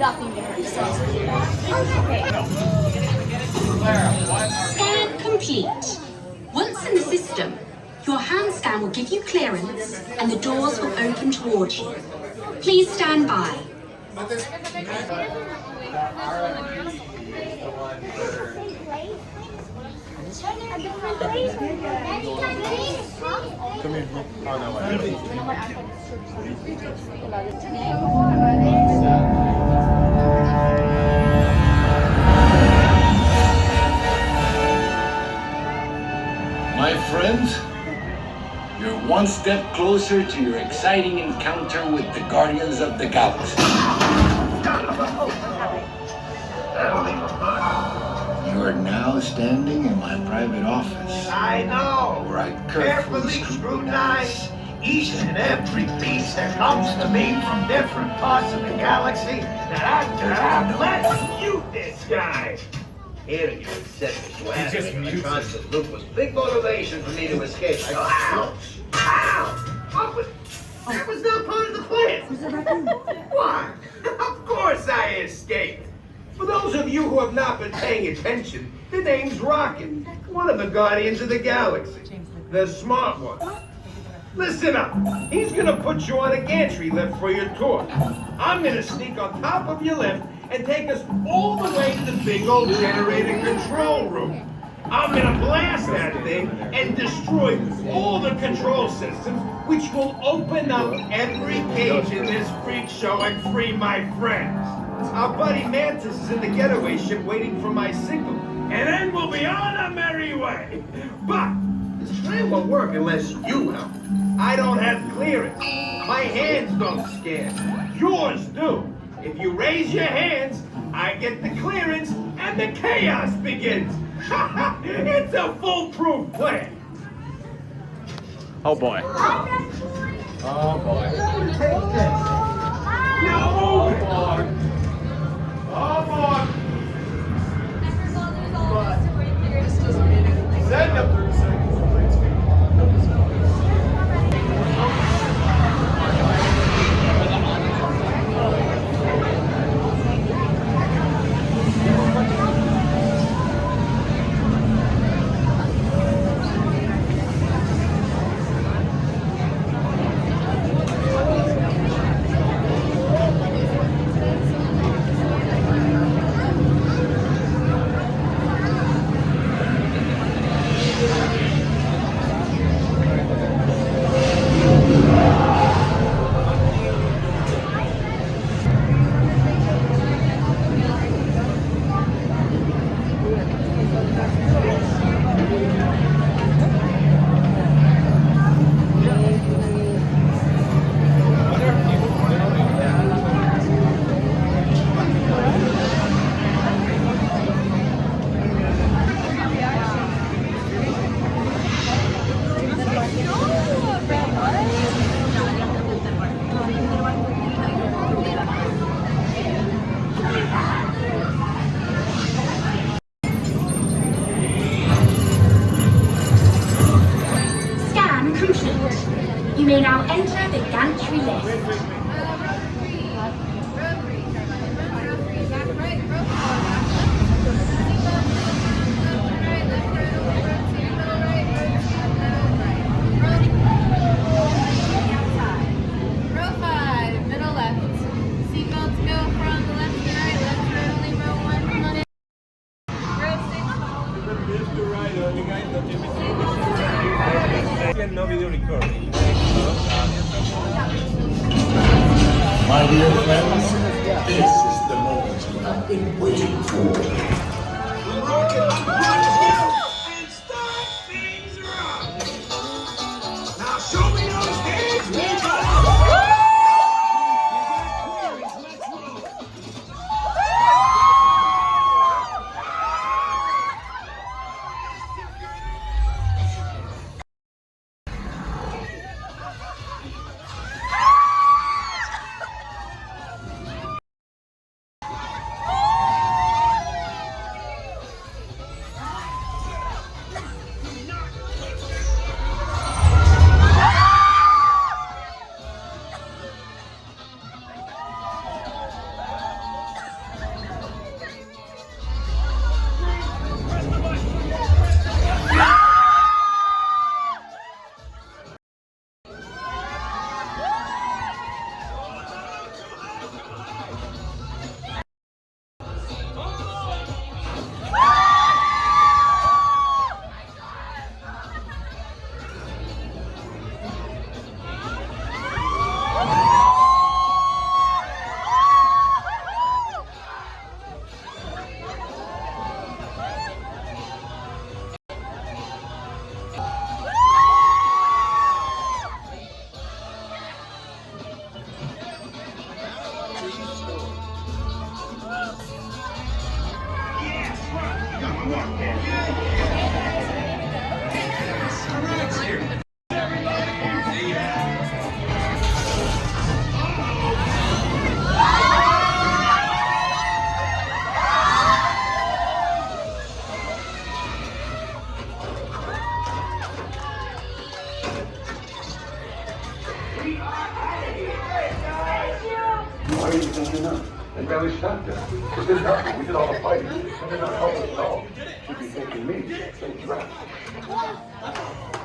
Nothing to hurt. Scan complete. Once in the system, your hand scan will give you clearance and the doors will open towards you. Please stand by. Come here. Oh, My friends, you're one step closer to your exciting encounter with the Guardians of the Galaxy. You are now standing in my private office. I know. Where I Carefully scrutinize each and every piece that comes to me from different parts of the galaxy that let's shoot this guy. Hearing you accept the swag in a constant loop was big motivation for me to escape. I go, ow! Ow! Oh, but that was not part of the plan. Why? Of course I escaped. For those of you who have not been paying attention, the name's Rocket, one of the Guardians of the Galaxy. The smart one. Listen up. He's gonna put you on a gantry lift for your tour. I'm gonna sneak on top of your lift and take us all the way to the big old generator control room. I'm gonna blast that thing and destroy all the control systems, which will open up every cage in this freak show and free my friends. Our buddy Mantis is in the getaway ship waiting for my signal, and then we'll be on our merry way. But this plan won't work unless you help. I don't have clearance. My hands don't scan. Yours do. If you raise your hands, I get the clearance and the chaos begins. It's a foolproof plan. Oh boy. Oh boy. No! Oh boy! Send him. You may now enter the gantry lift. No video recording. My dear friends, this is the moment you have been waiting for. And start things up. Now show me those hands. Why are you thinking that? They barely stopped us. We did nothing. We did all the fighting. And they're not helping us at all. Should be thinking me. Think Drax.